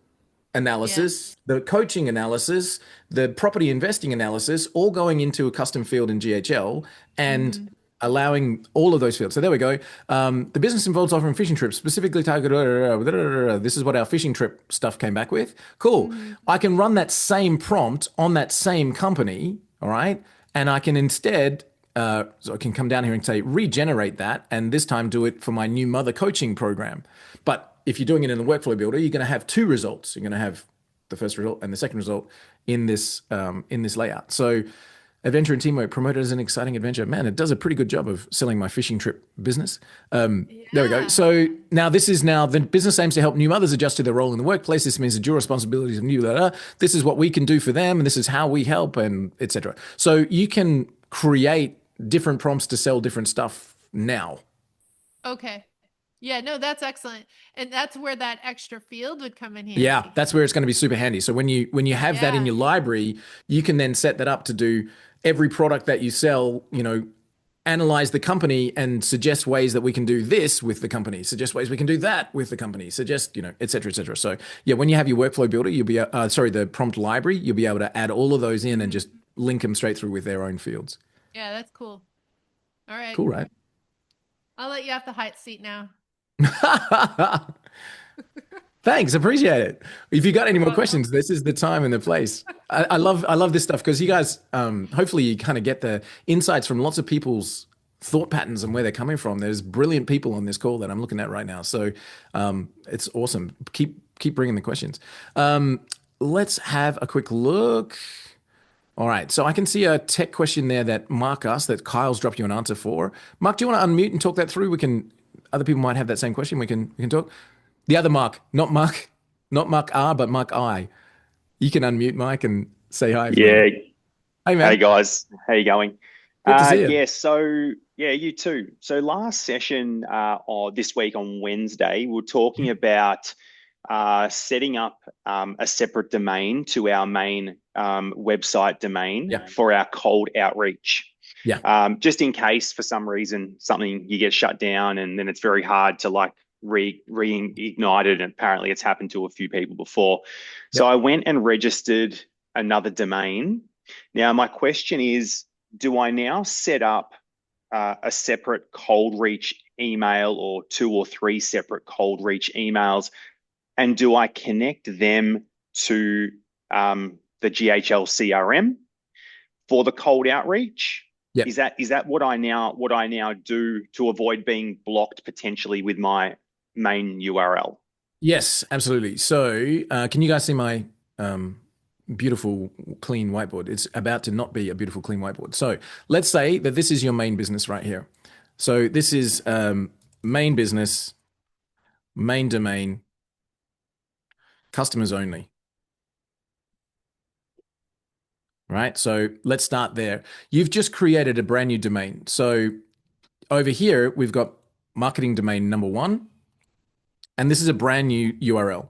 analysis, the coaching analysis, the property investing analysis, all going into a custom field in GHL and allowing all of those fields. So there we go. The business involves offering fishing trips, specifically targeted. This is what our fishing trip stuff came back with. Cool. I can run that same prompt on that same company. All right. And I can instead, so I can come down here and say, regenerate that. And this time do it for my new mother coaching program. But if you're doing it in the workflow builder, you're going to have two results. You're going to have the first result and the second result in this layout. So adventure and teamwork promoted as an exciting adventure. Man, it does a pretty good job of selling my fishing trip business. There we go. So now the business aims to help new mothers adjust to their role in the workplace. This means the dual responsibilities of new, this is what we can do for them. And this is how we help and etc. So you can create different prompts to sell different stuff now. Okay. Yeah, no, that's excellent. And that's where that extra field would come in handy. Yeah, that's where it's going to be super handy. So when you have that in your library, you can then set that up to do every product that you sell, analyze the company and suggest ways that we can do this with the company, suggest ways we can do that with the company, suggest, et cetera, et cetera. So yeah, when you have your workflow builder, you'll be, the prompt library, you'll be able to add all of those in and just link them straight through with their own fields. Yeah, that's cool. All right. Cool, right? I'll let you off the hot seat now. Thanks, appreciate it. If you got any more questions, this is the time and the place. I love this stuff because you guys, hopefully you kind of get the insights from lots of people's thought patterns and where they're coming from. There's brilliant people on this call that I'm looking at right now. So it's awesome. Keep bringing the questions. Let's have a quick look. All right, so I can see a tech question there that Mark asked that Kyle's dropped you an answer for. Mark, do you want to unmute and talk that through? Other people might have that same question. We can talk. The other Mark, not Mark R, but Mark I. You can unmute Mike and say hi. Yeah. Hey man. Hey guys, how you going? Good to see you. Yeah. So yeah, you too. So last session, or this week on Wednesday, we're talking about setting up a separate domain to our main website domain for our cold outreach. Yeah. Just in case for some reason you get shut down and then it's very hard to reignite it. And apparently it's happened to a few people before. So I went and registered another domain. Now my question is, do I now set up a separate cold reach email or 2 or 3 separate cold reach emails? And do I connect them to the GHL CRM for the cold outreach? Yep. Is that what I now do to avoid being blocked potentially with my main URL? Yes, absolutely. So can you guys see my beautiful clean whiteboard? It's about to not be a beautiful clean whiteboard. So let's say that this is your main business right here. So this is main business, main domain, customers only. Right? So let's start there. You've just created a brand new domain. So over here, we've got marketing domain number 1, and this is a brand new URL.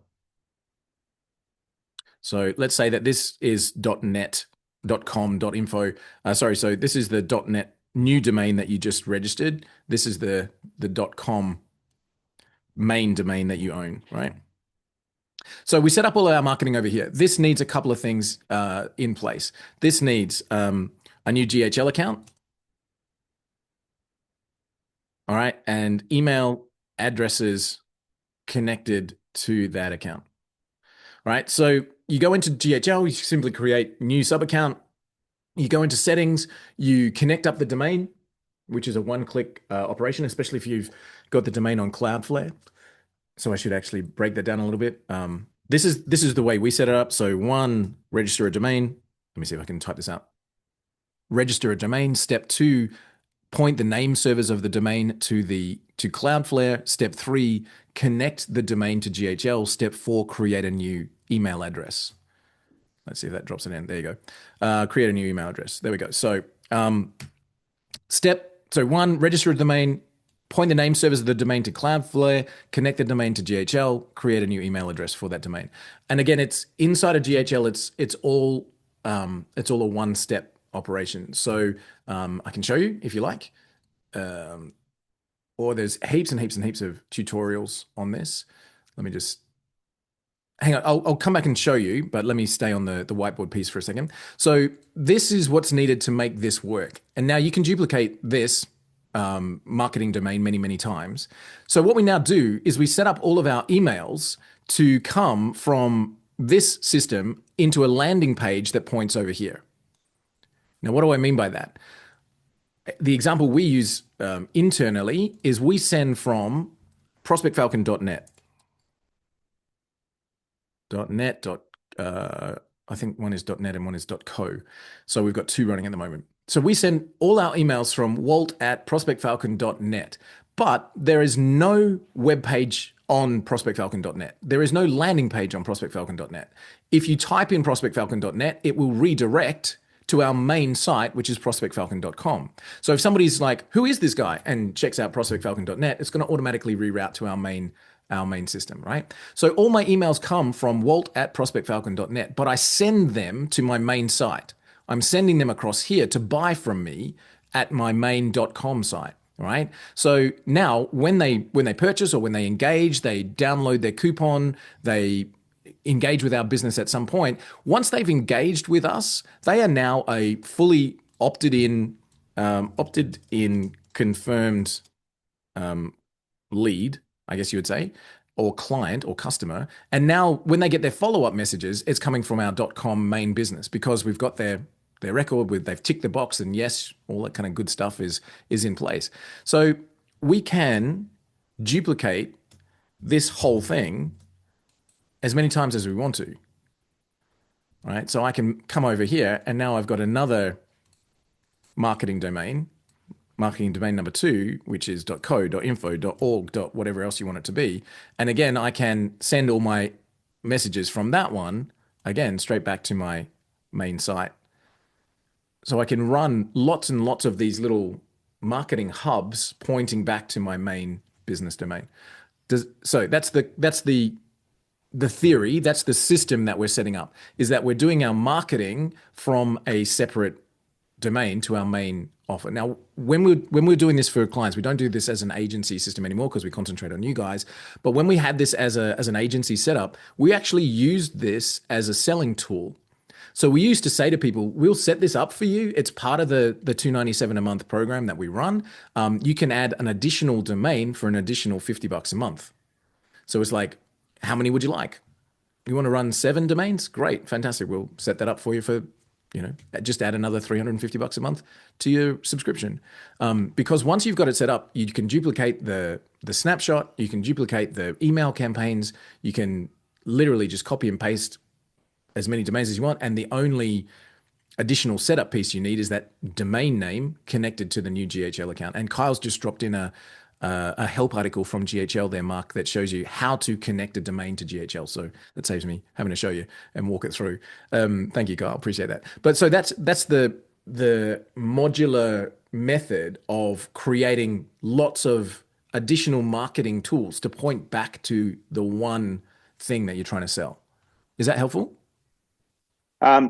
So let's say that this is .net, .com, .info. So this is the .net new domain that you just registered. This is the .com main domain that you own, right? So we set up all of our marketing over here. This needs a couple of things in place. This needs a new GHL account, all right, and email addresses connected to that account. All right, so you go into GHL, you simply create new sub account. You go into settings, you connect up the domain, which is a one-click operation, especially if you've got the domain on Cloudflare. So I should actually break that down a little bit. This is the way we set it up. So 1, register a domain. Let me see if I can type this out. Register a domain. Step 2, point the name servers of the domain to Cloudflare. Step 3, connect the domain to GHL. Step 4, create a new email address. Let's see if that drops it in. There you go. Create a new email address. There we go. So step 1, register a domain, point the name servers of the domain to Cloudflare, connect the domain to GHL, create a new email address for that domain. And again, it's inside of GHL. It's all a one-step operation. So I can show you if you like. Or there's heaps and heaps and heaps of tutorials on this. Let me just hang on. I'll come back and show you, but let me stay on the whiteboard piece for a second. So this is what's needed to make this work. And now you can duplicate this marketing domain many, many times. So what we now do is we set up all of our emails to come from this system into a landing page that points over here. Now, what do I mean by that? The example we use internally is we send from prospectfalcon.net. .net. I think one is .net and one is .co. So we've got 2 running at the moment. So we send all our emails from walt@prospectfalcon.net, but there is no web page on prospectfalcon.net. There is no landing page on prospectfalcon.net. If you type in prospectfalcon.net, it will redirect to our main site, which is prospectfalcon.com. So if somebody's like, who is this guy? And checks out prospectfalcon.net, it's going to automatically reroute to our main system, right? So all my emails come from walt@prospectfalcon.net, but I send them to my main site. I'm sending them across here to buy from me at my main.com site, right? So now when they purchase or when they engage, they download their coupon, they engage with our business at some point. Once they've engaged with us, they are now a fully opted in confirmed lead, I guess you would say, or client or customer. And now when they get their follow-up messages, it's coming from our .com main business because we've got their record with, they've ticked the box and yes, all that kind of good stuff is in place. So we can duplicate this whole thing as many times as we want to, right? So I can come over here and now I've got another marketing domain number 2, which is .co, .info, .org, whatever else you want it to be. And again, I can send all my messages from that one, again, straight back to my main site. So I can run lots and lots of these little marketing hubs pointing back to my main business domain. So that's the theory, that's the system that we're setting up, is that we're doing our marketing from a separate domain to our main offer. Now, when we're doing this for clients, we don't do this as an agency system anymore because we concentrate on you guys. But when we had this as an agency setup, we actually used this as a selling tool. So we used to say to people, we'll set this up for you. It's part of the $297 a month program that we run. You can add an additional domain for an additional $50 a month. So it's like, how many would you like? You want to run 7 domains? Great, fantastic. We'll set that up for you for, just add another $350 a month to your subscription. Because once you've got it set up, you can duplicate the snapshot, you can duplicate the email campaigns, you can literally just copy and paste as many domains as you want. And the only additional setup piece you need is that domain name connected to the new GHL account. And Kyle's just dropped in a a help article from GHL there, Mark, that shows you how to connect a domain to GHL. So that saves me having to show you and walk it through. Thank you, Kyle. Appreciate that. But so that's the modular method of creating lots of additional marketing tools to point back to the one thing that you're trying to sell. Is that helpful?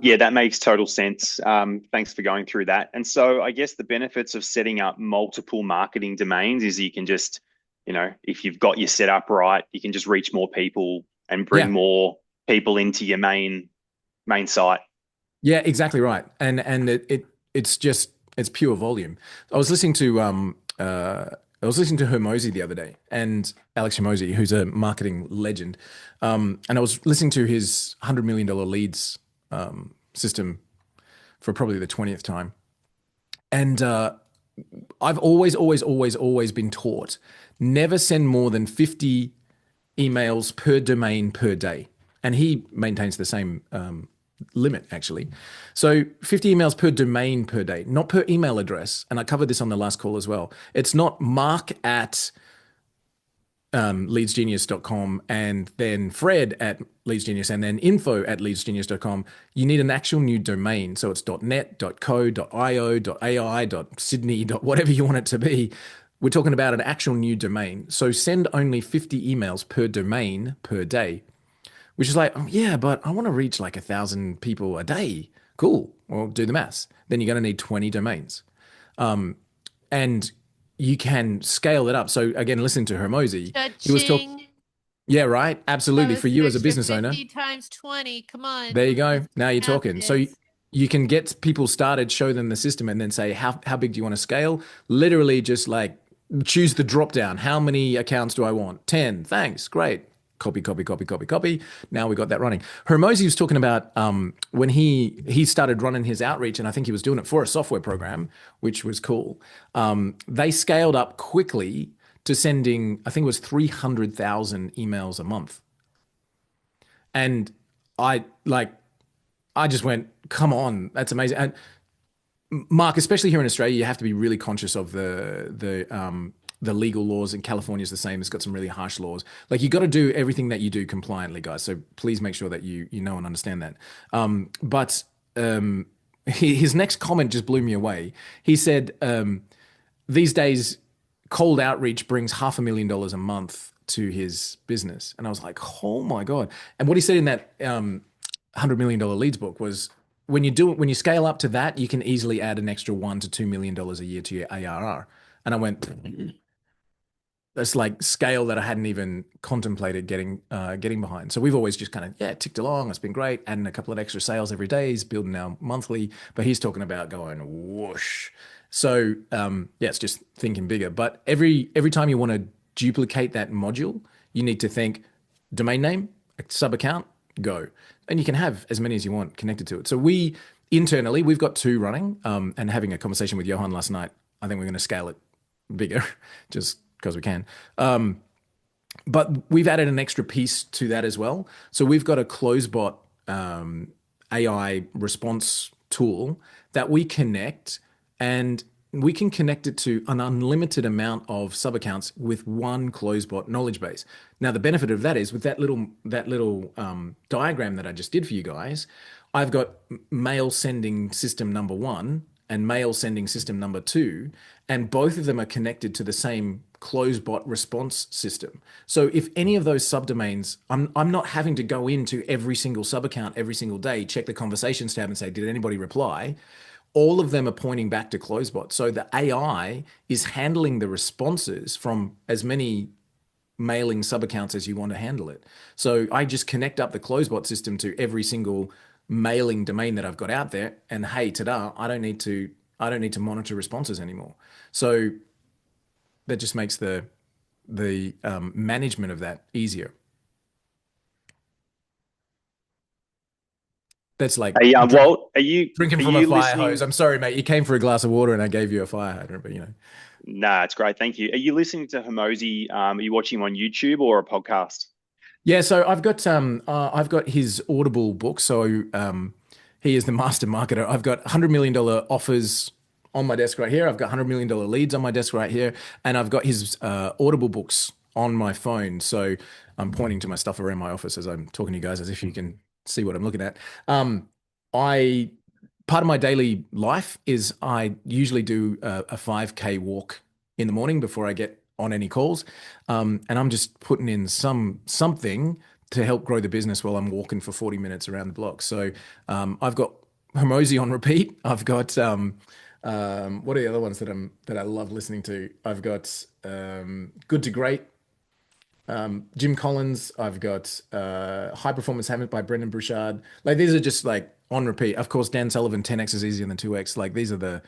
Yeah, that makes total sense. Thanks for going through that. And so I guess the benefits of setting up multiple marketing domains is you can just, if you've got your setup right, you can just reach more people and bring more people into your main site. Yeah, exactly right. And it's pure volume. I was listening to Hermosi the other day, and Alex Hermosi, who's a marketing legend. And I was listening to his $100 million leads system for probably the 20th time. And I've always been taught never send more than 50 emails per domain per day. And he maintains the same limit, actually. So 50 emails per domain per day, not per email address. And I covered this on the last call as well. It's not mark at leadsgenius.com and then Fred at leadsgenius and then info at leadsgenius.com. You need an actual new domain. So it's .net, .co, .io, .ai, .sydney, whatever you want it to be. We're talking about an actual new domain. So send only 50 emails per domain per day, which is like, oh, yeah, but I want to reach like 1,000 people a day. Cool. Well, do the maths. Then you're going to need 20 domains. And you can scale it up. So again, listening to Hermosi, he was talking. Yeah, right. Absolutely. For you as a business owner. 50 times 20. Come on. There you go. Now you're talking. So you can get people started, show them the system, and then say, how big do you want to scale? Literally just like choose the drop down. How many accounts do I want? 10. Thanks. Great. Copy. Now we got that running. Hermosi was talking about when he started running his outreach, and I think he was doing it for a software program, which was cool. They scaled up quickly to sending, I think it was 300,000 emails a month. And I just went, come on, that's amazing. And Mark, especially here in Australia, you have to be really conscious of the legal laws. In California is the same. It's got some really harsh laws. Like you got to do everything that you do compliantly, guys. So please make sure that you know and understand that. But his next comment just blew me away. He said, these days, cold outreach brings $500,000 a month to his business. And I was like, oh my God. And what he said in that $100 million leads book was, when you scale up to that, you can easily add an extra $1 to $2 million a year to your ARR. And I went, that's like scale that I hadn't even contemplated getting behind. So we've always just kind of, ticked along. It's been great. Adding a couple of extra sales every day is building our monthly, but he's talking about going whoosh. So it's just thinking bigger. But every time you want to duplicate that module, you need to think domain name, sub account, go. And you can have as many as you want connected to it. So internally, we've got 2 running, and having a conversation with Johan last night, I think we're going to scale it bigger just because we can. But we've added an extra piece to that as well. So we've got a CloseBot AI response tool that we connect, and we can connect it to an unlimited amount of sub-accounts with one CloseBot knowledge base. Now, the benefit of that is with that little diagram that I just did for you guys, I've got mail sending system number 1 and mail sending system number 2, and both of them are connected to the same CloseBot response system. So if any of those subdomains, I'm not having to go into every single sub-account every single day, check the conversations tab and say, did anybody reply? All of them are pointing back to CloseBot. So the AI is handling the responses from as many mailing sub-accounts as you want to handle it. So I just connect up the CloseBot system to every single mailing domain that I've got out there, and hey, ta-da, I don't need to monitor responses anymore. So that just makes the management of that easier. That's like Walt, are you drinking from a fire hose? I'm sorry, mate. You came for a glass of water and I gave you a fire hydrant, but Nah, it's great. Thank you. Are you listening to Hermosi? Are you watching him on YouTube or a podcast? Yeah, so I've got his Audible book. So he is the master marketer. I've got $100 million offers on my desk right here. I've got $100 million leads on my desk right here. And I've got his Audible books on my phone. So I'm pointing to my stuff around my office as I'm talking to you guys, as if you can see what I'm looking at. I Part of my daily life is I usually do a 5K walk in the morning before I get on any calls. And I'm just putting in something to help grow the business while I'm walking for 40 minutes around the block. So I've got Hermosi on repeat. I've got what are the other ones that I love listening to? I've got Good to Great, Jim Collins. I've got High Performance Habit by Brendan Burchard. Like these are just like on repeat. Of course, Dan Sullivan, 10x is easier than 2x. Like these are the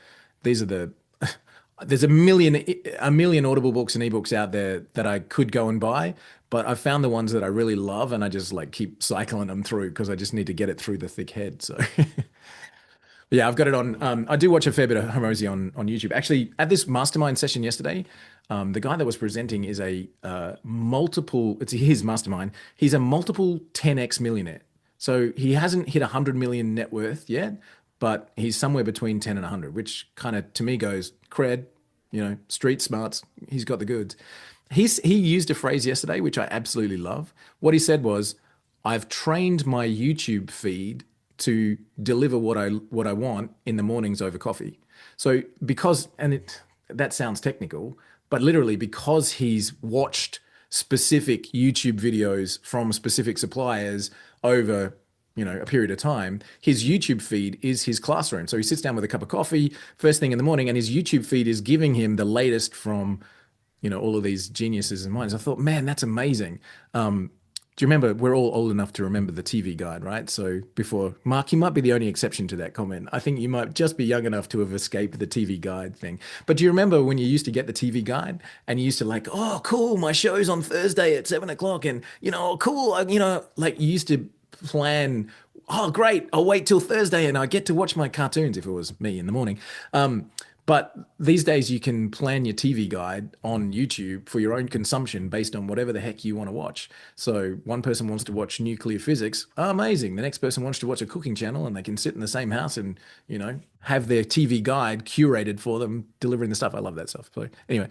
there's a million Audible books and ebooks out there that I could go and buy, but I found the ones that I really love and I just like keep cycling them through because I just need to get it through the thick head. So yeah, I've got it on. I do watch a fair bit of Hormozy on YouTube. Actually, at this mastermind session yesterday, the guy that was presenting is a multiple. It's his mastermind. He's a multiple 10x millionaire. So he hasn't hit 100 million net worth yet, but he's somewhere between 10 and 100, which kind of to me goes cred, street smarts. He's got the goods. He used a phrase yesterday, which I absolutely love. What he said was, "I've trained my YouTube feed to deliver what I want in the mornings over coffee." So that sounds technical, but literally because he's watched specific YouTube videos from specific suppliers over a period of time, his YouTube feed is his classroom. So he sits down with a cup of coffee first thing in the morning, and his YouTube feed is giving him the latest from all of these geniuses and minds. I thought, man, that's amazing. Do you remember, we're all old enough to remember the TV guide, right? So before, Mark, you might be the only exception to that comment. I think you might just be young enough to have escaped the TV guide thing. But do you remember when you used to get the TV guide and you used to like, oh, cool, my show's on Thursday at 7 o'clock. And, cool, like you used to plan, oh, great, I'll wait till Thursday and I get to watch my cartoons if it was me in the morning. But these days you can plan your TV guide on YouTube for your own consumption based on whatever the heck you want to watch. So one person wants to watch nuclear physics. Oh, amazing. The next person wants to watch a cooking channel and they can sit in the same house and, have their TV guide curated for them, delivering the stuff. I love that stuff. So anyway,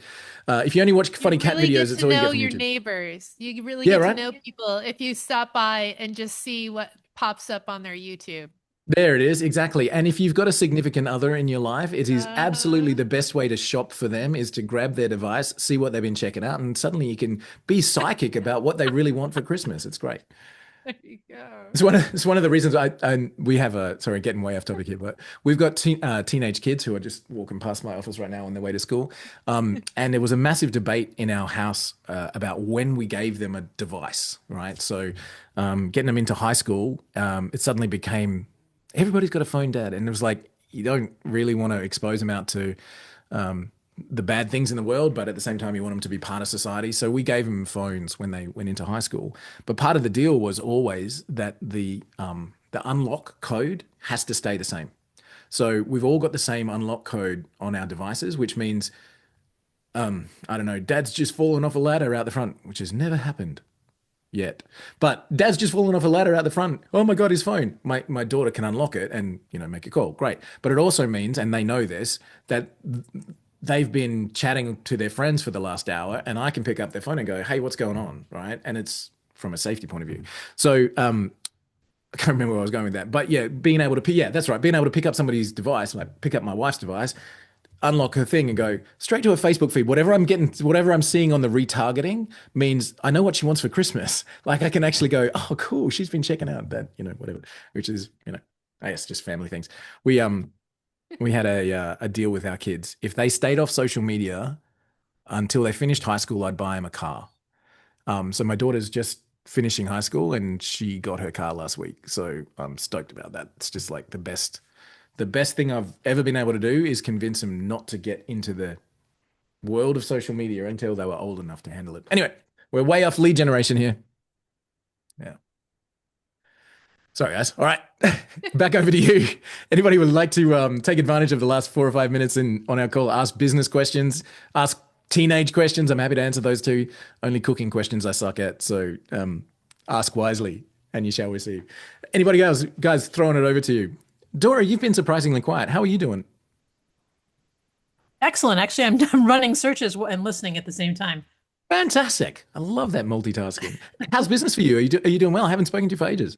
if you only watch funny cat videos, it's all you get from your YouTube. Neighbors. You really get to know people if you stop by and just see what pops up on their YouTube. There it is, exactly. And if you've got a significant other in your life, it is absolutely the best way to shop for them is to grab their device, see what they've been checking out, and suddenly you can be psychic about what they really want for Christmas. It's great. There you go. It's one of the reasons we have sorry, getting way off topic here, but we've got teenage kids who are just walking past my office right now on their way to school. And there was a massive debate in our house about when we gave them a device, right? So getting them into high school, it suddenly became, everybody's got a phone, Dad. And it was like, you don't really want to expose them out to the bad things in the world, but at the same time, you want them to be part of society. So we gave them phones when they went into high school. But part of the deal was always that the unlock code has to stay the same. So we've all got the same unlock code on our devices, which means, I don't know, Dad's just fallen off a ladder out the front, which has never happened yet. But Dad's just fallen off a ladder out the front. Oh my God, his phone. My daughter can unlock it and, make a call. Great. But it also means, and they know this, that they've been chatting to their friends for the last hour and I can pick up their phone and go, hey, what's going on? Right. And it's from a safety point of view. So, I can't remember where I was going with that, but yeah, that's right. Being able to pick up somebody's device, like pick up my wife's device, unlock her thing and go straight to her Facebook feed. Whatever I'm seeing on the retargeting means I know what she wants for Christmas. Like I can actually go, oh, cool. She's been checking out that, whatever, which is, I guess just family things. We had a deal with our kids. If they stayed off social media until they finished high school, I'd buy them a car. So my daughter's just finishing high school and she got her car last week. So I'm stoked about that. It's just like the best thing I've ever been able to do is convince them not to get into the world of social media until they were old enough to handle it. Anyway, we're way off lead generation here. Yeah. Sorry, guys. All right, back over to you. Anybody would like to take advantage of the last 4 or 5 minutes on our call, ask business questions, ask teenage questions. I'm happy to answer those too. Only cooking questions I suck at. So ask wisely and you shall receive. Anybody else, guys, throwing it over to you. Dora, you've been surprisingly quiet. How are you doing? Excellent. Actually, I'm running searches and listening at the same time. Fantastic. I love that multitasking. How's business for you? Are you doing well? I haven't spoken to you for ages.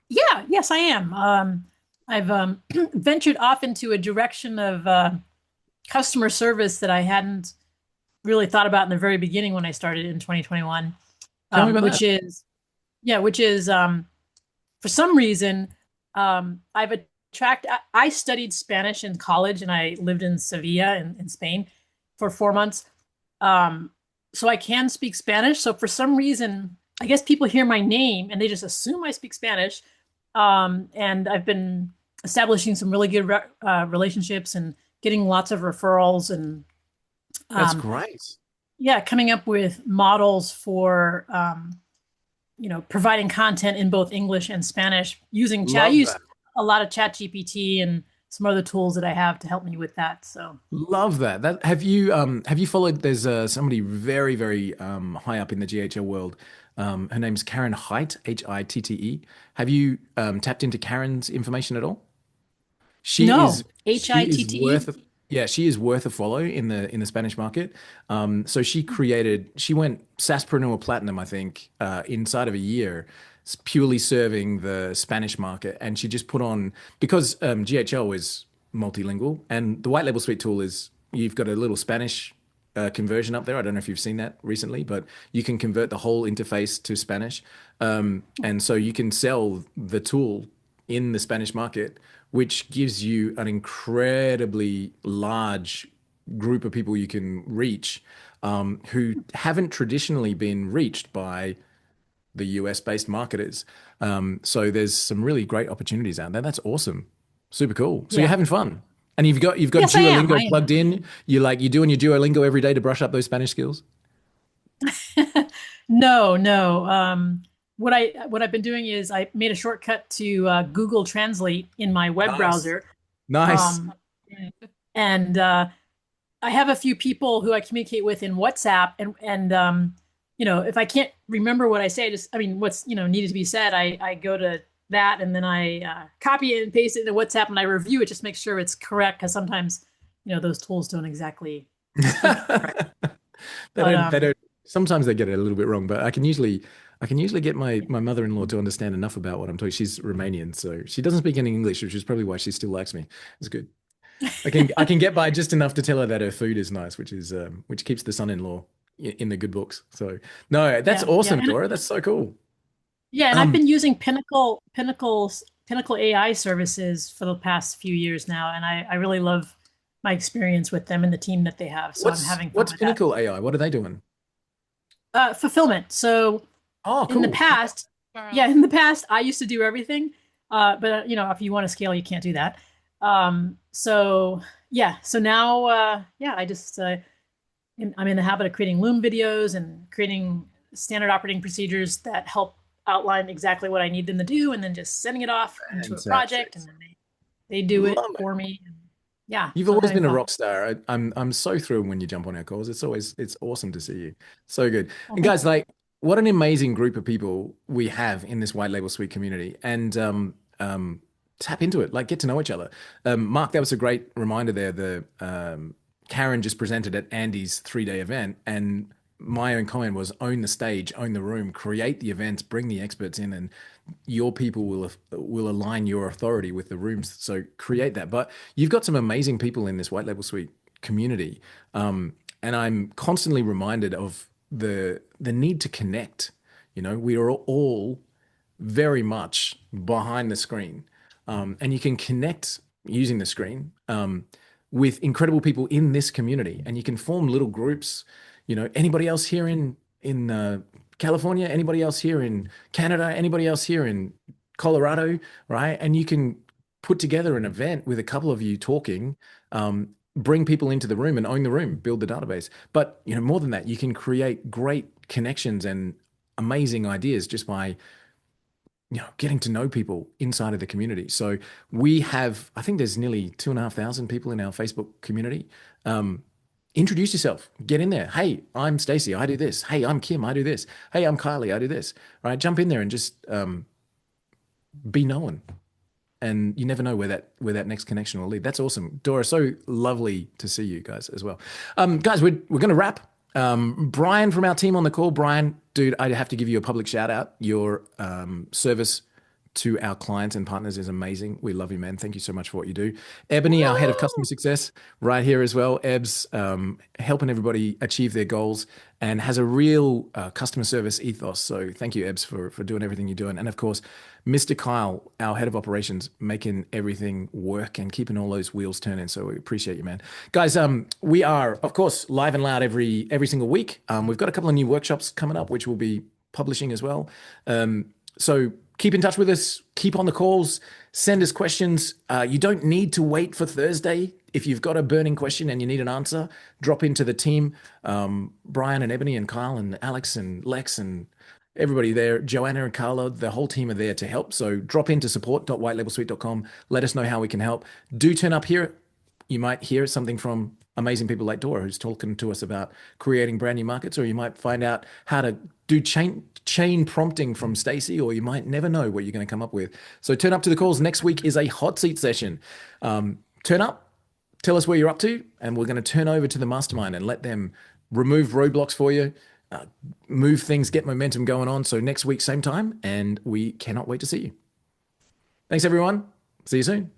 Yeah, yes, I am. I've ventured off into a direction of customer service that I hadn't really thought about in the very beginning when I started in 2021, Tell me about which that. is yeah, which is for some reason I've attracted. I studied Spanish in college and I lived in Sevilla in Spain for 4 months. Um, so I can speak Spanish. So for some reason, I guess people hear my name and they just assume I speak Spanish. And I've been establishing some really good relationships and getting lots of referrals and That's um, great. yeah, coming up with models for providing content in both English and Spanish using chat. I Love use that. a lot of Chat GPT and some other tools that I have to help me with that. So Love that. That have you followed? There's somebody very high up in the GHL world. Her name's Karen Height, Hitte. Have you tapped into Karen's information at all? She is no, she is HITTE. she is worth a follow in the Spanish market. So she went Saspreneur Platinum, I think, inside of a year, purely serving the Spanish market, and she just put on because GHL is multilingual, and the white label suite tool is you've got a little Spanish conversion up there. I don't know if you've seen that recently, but you can convert the whole interface to Spanish, and so you can sell the tool in the Spanish market, which gives you an incredibly large group of people you can reach who haven't traditionally been reached by the US based marketers. So there's some really great opportunities out there. That's awesome. Super cool. So you're Yeah. having fun. And you've got Yes, I am. I Duolingo plugged in. You're doing your Duolingo every day to brush up those Spanish skills. am. No, no. What I've been doing is I made a shortcut to Google Translate in my web Nice. browser. Nice. Um, and I have a few people who I communicate with in WhatsApp, and if I can't remember what I say, I mean, what's needed to be said, I go to that, and then I copy it and paste it into WhatsApp, and I review it, just make sure it's correct, because sometimes those tools don't exactly speak correct. They But don't sometimes they get it a little bit wrong, but I can usually get my mother-in-law to understand enough about what I'm talking. She's Romanian, so she doesn't speak any English, which is probably why she still likes me. It's good. I can get by just enough to tell her that her food is nice, which keeps the son-in-law in the good books. So no, that's yeah, yeah, awesome, Dora. That's so cool. and I've Um, been using Pinnacle AI services for the past few years now, and I really love my experience with them and the team that they have. So I'm what's having fun what's with that. Pinnacle AI? What are they doing? Fulfillment. So Oh, in the cool. past, yeah, Carl. in the past, I used to do everything. But if you want to scale, you can't do that. So yeah, so now, yeah, I'm in the habit of creating Loom videos and creating standard operating procedures that help outline exactly what I need them to do, and then just sending it off into a Fantastic. project, and then they do it Love it. for me. And yeah, You've so I'm always having been a fun. rock star. I'm so thrilled when you jump on our calls. It's awesome to see you. So good. Well, And thank guys, you. like what an amazing group of people we have in this white label suite community. And tap into it, like get to know each other. Mark, that was a great reminder there. The Karen just presented at Andy's 3-day event, and my own comment was own the stage, own the room, create the events, bring the experts in, and your people will align your authority with the rooms. So create that. But you've got some amazing people in this white label suite community, and I'm constantly reminded of the need to connect. We are all very much behind the screen, and you can connect using the screen with incredible people in this community, and you can form little groups. Anybody else here in California? Anybody else here in Canada? Anybody else here in Colorado? Right, and you can put together an event with a couple of you talking. Bring people into the room and own the room, build the database. But more than that, you can create great connections and amazing ideas just by getting to know people inside of the community. So we have, I think there's nearly 2,500 people in our Facebook community. Introduce yourself, get in there. Hey, I'm Stacy, I do this. Hey, I'm Kim, I do this. Hey, I'm Kylie, I do this. Right? Jump in there and just be known. and you never know where that next connection will lead. That's awesome. Dora, so lovely to see you guys as well. Guys, we're going to wrap. Brian from our team on the call. Brian, dude, I have to give you a public shout out. Your service to our clients and partners is amazing. We love you, man. Thank you so much for what you do. Ebony, our head of customer success, right here as well. Ebs, helping everybody achieve their goals and has a real customer service ethos. So thank you, Ebs, for doing everything you're doing. And of course, Mr. Kyle, our head of operations, making everything work and keeping all those wheels turning. So we appreciate you, man. Guys, we are, of course, live and loud every single week. We've got a couple of new workshops coming up, which we'll be publishing as well. So keep in touch with us, keep on the calls, send us questions. You don't need to wait for Thursday. If you've got a burning question and you need an answer, drop into the team. Brian and Ebony and Kyle and Alex and Lex and everybody there, Joanna and Carla, the whole team are there to help. So drop into support.whitelabelsuite.com. Let us know how we can help. Do turn up here. You might hear something from amazing people like Dora, who's talking to us about creating brand new markets, or you might find out how to do chain prompting from Stacey, or you might never know what you're going to come up with. So turn up to the calls. Next week is a hot seat session. Turn up, tell us where you're up to, and we're going to turn over to the mastermind and let them remove roadblocks for you, move things, get momentum going on. So next week, same time, and we cannot wait to see you. Thanks, everyone. See you soon.